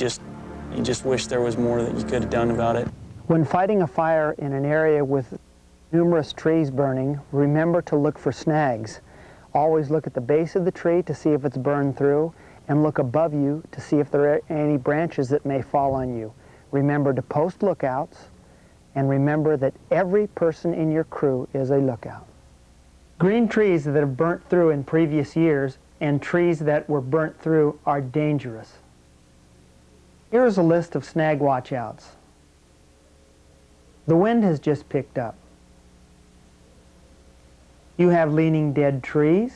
you just wish there was more that you could have done about it. When fighting a fire in an area with numerous trees burning, remember to look for snags. Always look at the base of the tree to see if it's burned through, and look above you to see if there are any branches that may fall on you. Remember to post lookouts, and remember that every person in your crew is a lookout. Green trees that have burnt through in previous years and trees that were burnt through are dangerous. Here's a list of snag watchouts. The wind has just picked up. You have leaning dead trees.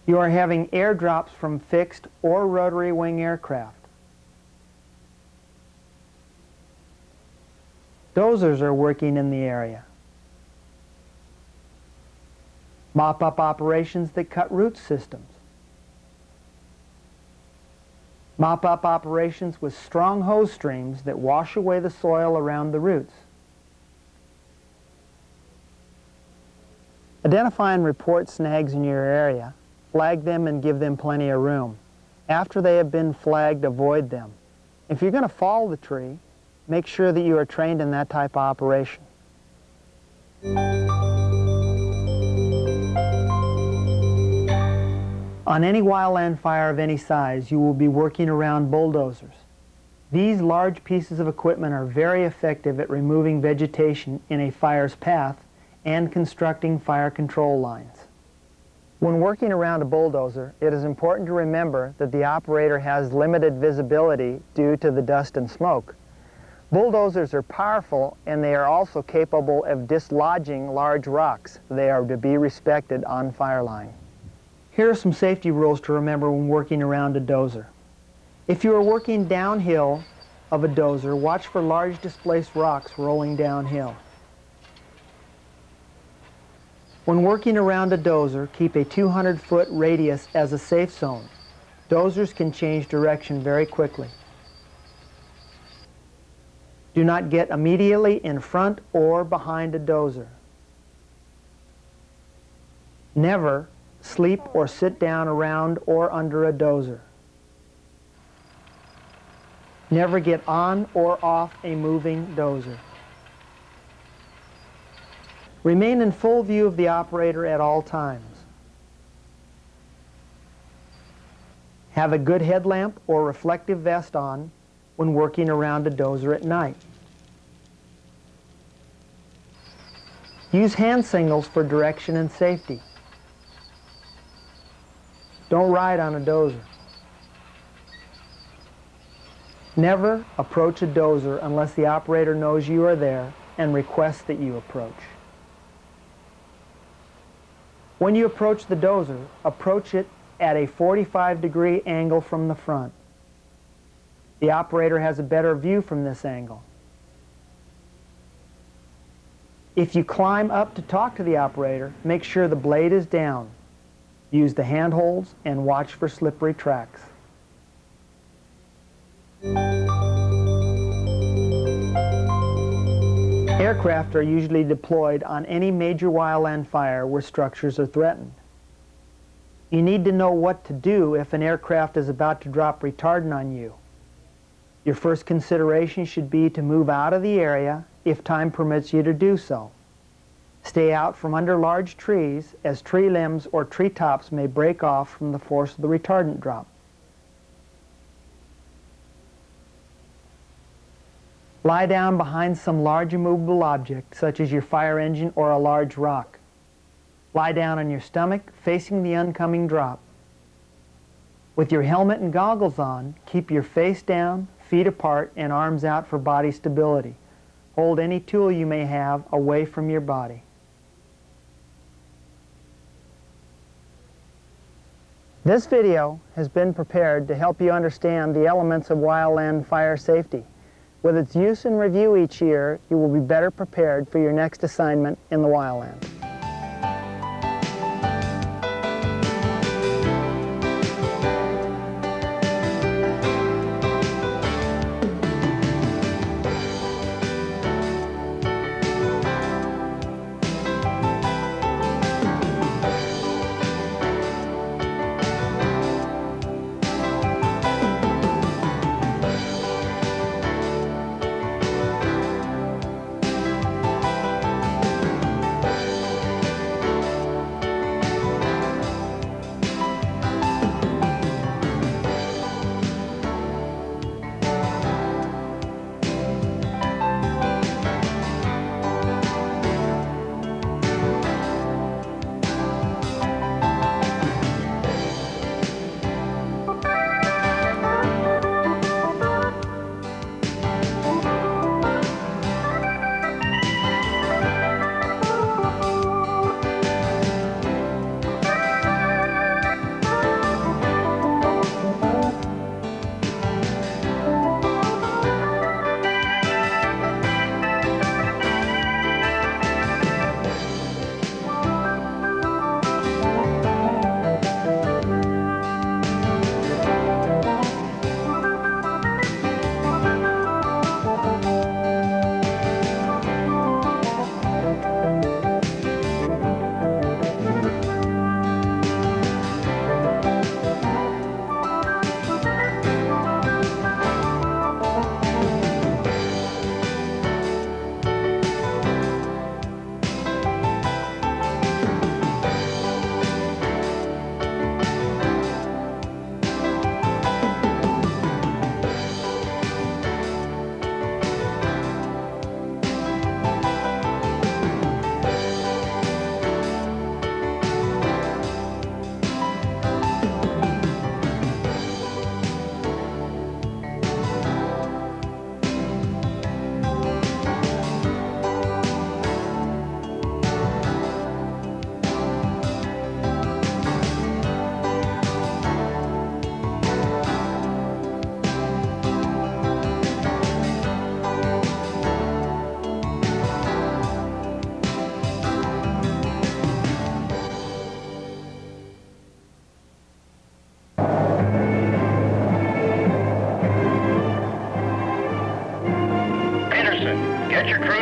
You are having airdrops from fixed or rotary wing aircraft. Dozers are working in the area. Mop-up operations that cut root systems. Mop-up operations with strong hose streams that wash away the soil around the roots. Identify and report snags in your area. Flag them and give them plenty of room. After they have been flagged, avoid them. If you're going to fall the tree, make sure that you are trained in that type of operation. On any wildland fire of any size, you will be working around bulldozers. These large pieces of equipment are very effective at removing vegetation in a fire's path and constructing fire control lines. When working around a bulldozer, it is important to remember that the operator has limited visibility due to the dust and smoke. Bulldozers are powerful, and they are also capable of dislodging large rocks. They are to be respected on fire line. Here are some safety rules to remember when working around a dozer. If you are working downhill of a dozer, watch for large displaced rocks rolling downhill. When working around a dozer, keep a 200-foot radius as a safe zone. Dozers can change direction very quickly. Do not get immediately in front or behind a dozer. Never sleep or sit down around or under a dozer. Never get on or off a moving dozer. Remain in full view of the operator at all times. Have a good headlamp or reflective vest on when working around a dozer at night. Use hand signals for direction and safety. Don't ride on a dozer. Never approach a dozer unless the operator knows you are there and requests that you approach. When you approach the dozer, approach it at a 45-degree angle from the front. The operator has a better view from this angle. If you climb up to talk to the operator, make sure the blade is down. Use the handholds and watch for slippery tracks. Aircraft are usually deployed on any major wildland fire where structures are threatened. You need to know what to do if an aircraft is about to drop retardant on you. Your first consideration should be to move out of the area if time permits you to do so. Stay out from under large trees, as tree limbs or treetops may break off from the force of the retardant drop. Lie down behind some large immovable object, such as your fire engine or a large rock. Lie down on your stomach, facing the oncoming drop. With your helmet and goggles on, keep your face down, feet apart, and arms out for body stability. Hold any tool you may have away from your body. This video has been prepared to help you understand the elements of wildland fire safety. With its use and review each year, you will be better prepared for your next assignment in the wildlands.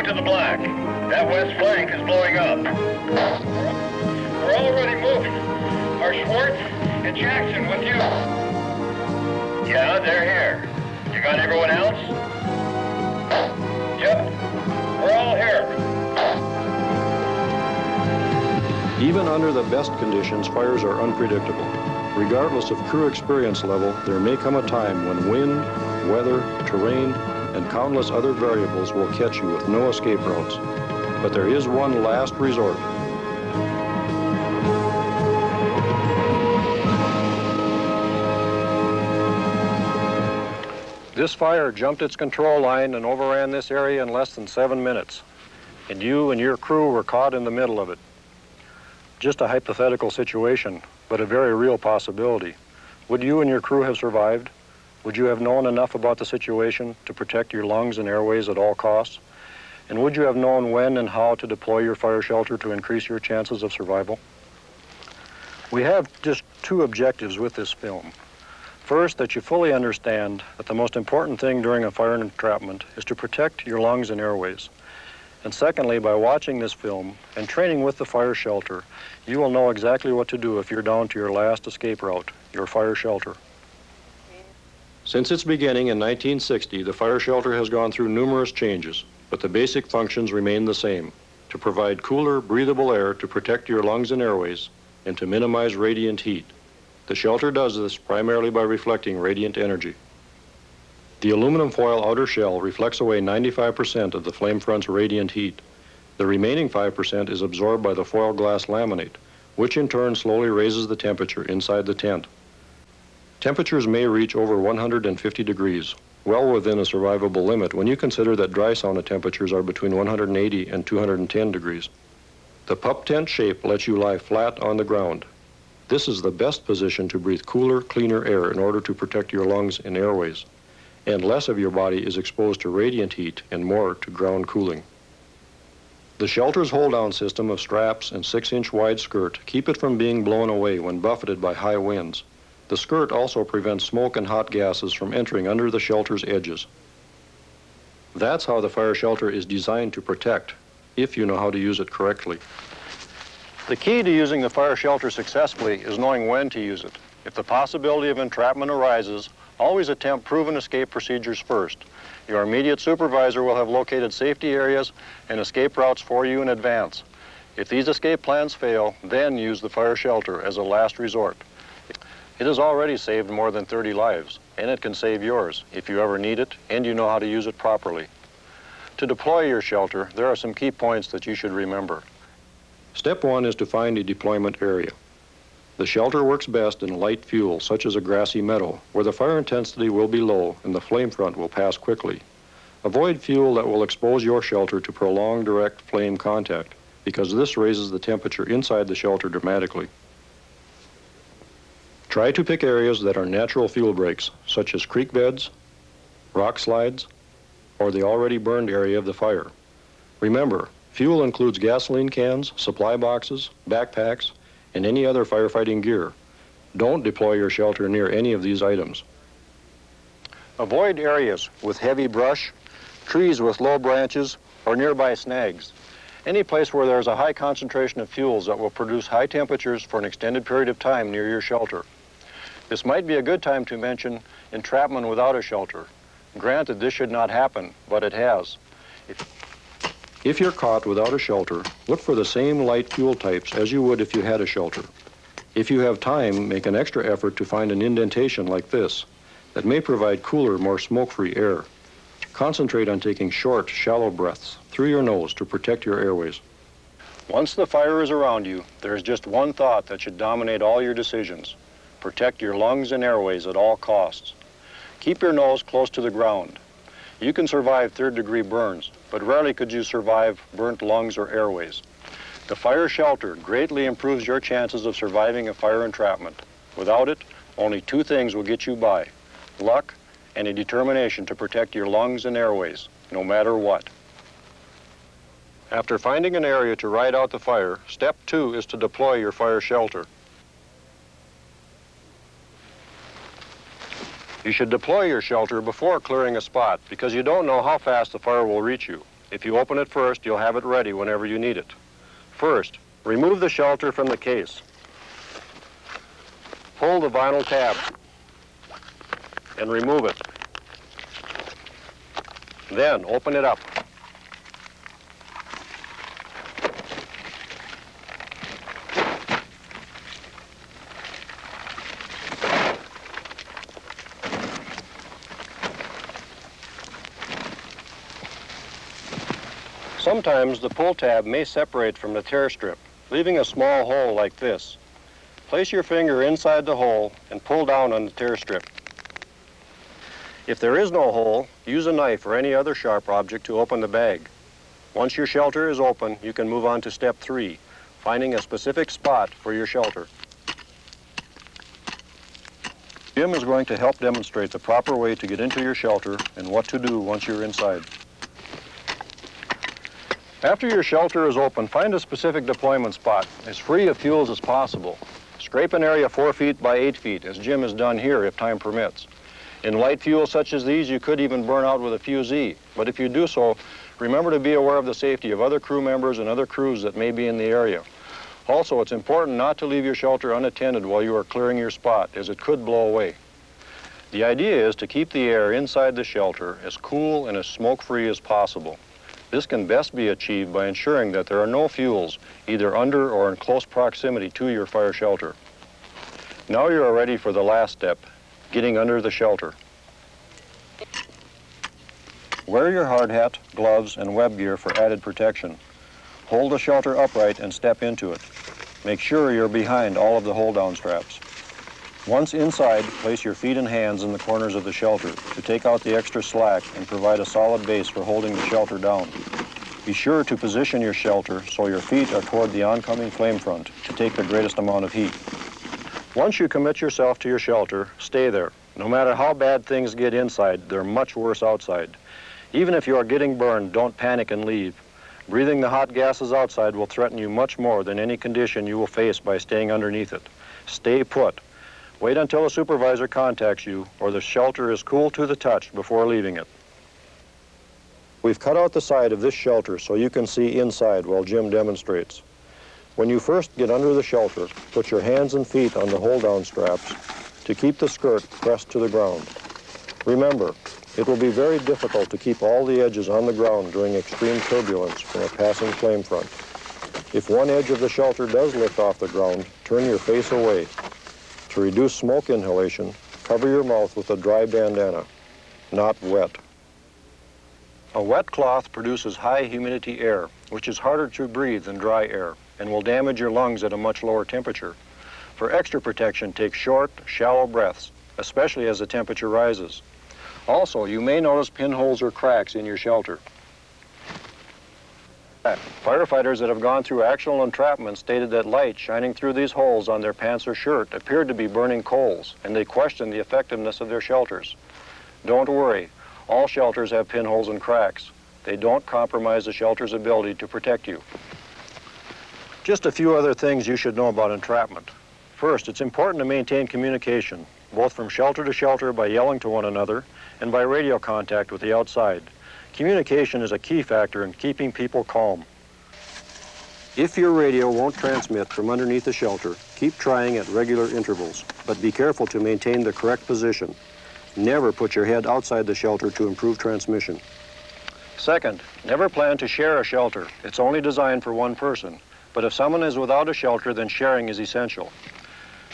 to the black. That west flank is blowing up. We're already moving. Are Schwartz and Jackson with you? Yeah, they're here. You got everyone else? Yep, we're all here. Even under the best conditions, fires are unpredictable. Regardless of crew experience level, there may come a time when wind, weather, terrain, and countless other variables will catch you with no escape routes. But there is one last resort. This fire jumped its control line and overran this area in less than 7 minutes. And you and your crew were caught in the middle of it. Just a hypothetical situation, but a very real possibility. Would you and your crew have survived? Would you have known enough about the situation to protect your lungs and airways at all costs? And would you have known when and how to deploy your fire shelter to increase your chances of survival? We have just 2 objectives with this film. First, that you fully understand that the most important thing during a fire entrapment is to protect your lungs and airways. And secondly, by watching this film and training with the fire shelter, you will know exactly what to do if you're down to your last escape route, your fire shelter. Since its beginning in 1960, the fire shelter has gone through numerous changes, but the basic functions remain the same: to provide cooler, breathable air to protect your lungs and airways, and to minimize radiant heat. The shelter does this primarily by reflecting radiant energy. The aluminum foil outer shell reflects away 95% of the flame front's radiant heat. The remaining 5% is absorbed by the foil glass laminate, which in turn slowly raises the temperature inside the tent. Temperatures may reach over 150 degrees, well within a survivable limit when you consider that dry sauna temperatures are between 180 and 210 degrees. The pup tent shape lets you lie flat on the ground. This is the best position to breathe cooler, cleaner air in order to protect your lungs and airways, and less of your body is exposed to radiant heat and more to ground cooling. The shelter's hold-down system of straps and 6-inch wide skirt keep it from being blown away when buffeted by high winds. The skirt also prevents smoke and hot gases from entering under the shelter's edges. That's how the fire shelter is designed to protect, if you know how to use it correctly. The key to using the fire shelter successfully is knowing when to use it. If the possibility of entrapment arises, always attempt proven escape procedures first. Your immediate supervisor will have located safety areas and escape routes for you in advance. If these escape plans fail, then use the fire shelter as a last resort. It has already saved more than 30 lives, and it can save yours if you ever need it and you know how to use it properly. To deploy your shelter, there are some key points that you should remember. Step 1 is to find a deployment area. The shelter works best in light fuel, such as a grassy meadow, where the fire intensity will be low and the flame front will pass quickly. Avoid fuel that will expose your shelter to prolonged direct flame contact, because this raises the temperature inside the shelter dramatically. Try to pick areas that are natural fuel breaks, such as creek beds, rock slides, or the already burned area of the fire. Remember, fuel includes gasoline cans, supply boxes, backpacks, and any other firefighting gear. Don't deploy your shelter near any of these items. Avoid areas with heavy brush, trees with low branches, or nearby snags. Any place where there's a high concentration of fuels that will produce high temperatures for an extended period of time near your shelter. This might be a good time to mention entrapment without a shelter. Granted, this should not happen, but it has. If you're caught without a shelter, look for the same light fuel types as you would if you had a shelter. If you have time, make an extra effort to find an indentation like this that may provide cooler, more smoke-free air. Concentrate on taking short, shallow breaths through your nose to protect your airways. Once the fire is around you, there is just one thought that should dominate all your decisions. Protect your lungs and airways at all costs. Keep your nose close to the ground. You can survive third-degree burns, but rarely could you survive burnt lungs or airways. The fire shelter greatly improves your chances of surviving a fire entrapment. Without it, only 2 things will get you by: luck and a determination to protect your lungs and airways, no matter what. After finding an area to ride out the fire, step 2 is to deploy your fire shelter. You should deploy your shelter before clearing a spot because you don't know how fast the fire will reach you. If you open it first, you'll have it ready whenever you need it. First, remove the shelter from the case. Pull the vinyl tab and remove it. Then open it up. Sometimes the pull tab may separate from the tear strip, leaving a small hole like this. Place your finger inside the hole and pull down on the tear strip. If there is no hole, use a knife or any other sharp object to open the bag. Once your shelter is open, you can move on to step 3, finding a specific spot for your shelter. Jim is going to help demonstrate the proper way to get into your shelter and what to do once you're inside. After your shelter is open, find a specific deployment spot, as free of fuels as possible. Scrape an area 4 feet by 8 feet, as Jim has done here if time permits. In light fuels such as these, you could even burn out with a fusee, but if you do so, remember to be aware of the safety of other crew members and other crews that may be in the area. Also, it's important not to leave your shelter unattended while you are clearing your spot, as it could blow away. The idea is to keep the air inside the shelter as cool and as smoke-free as possible. This can best be achieved by ensuring that there are no fuels either under or in close proximity to your fire shelter. Now you are ready for the last step, getting under the shelter. Wear your hard hat, gloves, and web gear for added protection. Hold the shelter upright and step into it. Make sure you're behind all of the hold-down straps. Once inside, place your feet and hands in the corners of the shelter to take out the extra slack and provide a solid base for holding the shelter down. Be sure to position your shelter so your feet are toward the oncoming flame front to take the greatest amount of heat. Once you commit yourself to your shelter, stay there. No matter how bad things get inside, they're much worse outside. Even if you are getting burned, don't panic and leave. Breathing the hot gases outside will threaten you much more than any condition you will face by staying underneath it. Stay put. Wait until a supervisor contacts you or the shelter is cool to the touch before leaving it. We've cut out the side of this shelter so you can see inside while Jim demonstrates. When you first get under the shelter, put your hands and feet on the hold-down straps to keep the skirt pressed to the ground. Remember, it will be very difficult to keep all the edges on the ground during extreme turbulence from a passing flame front. If one edge of the shelter does lift off the ground, turn your face away. To reduce smoke inhalation, cover your mouth with a dry bandana, not wet. A wet cloth produces high humidity air, which is harder to breathe than dry air, and will damage your lungs at a much lower temperature. For extra protection, take short, shallow breaths, especially as the temperature rises. Also, you may notice pinholes or cracks in your shelter. Firefighters that have gone through actual entrapment stated that light shining through these holes on their pants or shirt appeared to be burning coals, and they questioned the effectiveness of their shelters. Don't worry, all shelters have pinholes and cracks. They don't compromise the shelter's ability to protect you. Just a few other things you should know about entrapment. First, it's important to maintain communication, both from shelter to shelter by yelling to one another and by radio contact with the outside. Communication is a key factor in keeping people calm. If your radio won't transmit from underneath the shelter, keep trying at regular intervals, but be careful to maintain the correct position. Never put your head outside the shelter to improve transmission. Second, never plan to share a shelter. It's only designed for one person. But if someone is without a shelter, then sharing is essential.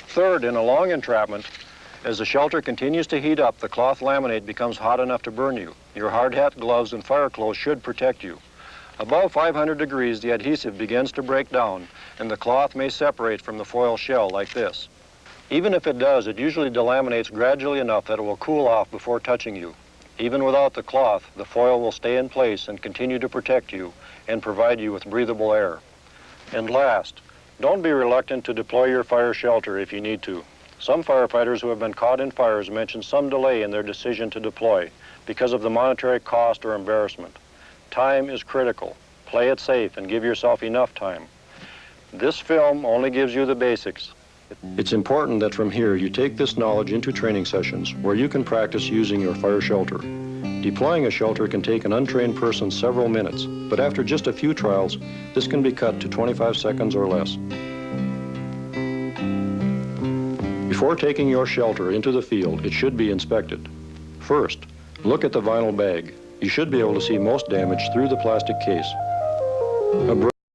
Third, in a long entrapment, as the shelter continues to heat up, the cloth laminate becomes hot enough to burn you. Your hard hat, gloves, and fire clothes should protect you. Above 500 degrees, the adhesive begins to break down, and the cloth may separate from the foil shell like this. Even if it does, it usually delaminates gradually enough that it will cool off before touching you. Even without the cloth, the foil will stay in place and continue to protect you and provide you with breathable air. And last, don't be reluctant to deploy your fire shelter if you need to. Some firefighters who have been caught in fires mention some delay in their decision to deploy because of the monetary cost or embarrassment. Time is critical. Play it safe and give yourself enough time. This film only gives you the basics. It's important that from here you take this knowledge into training sessions where you can practice using your fire shelter. Deploying a shelter can take an untrained person several minutes, but after just a few trials, this can be cut to 25 seconds or less. Before taking your shelter into the field, it should be inspected. First, look at the vinyl bag. You should be able to see most damage through the plastic case.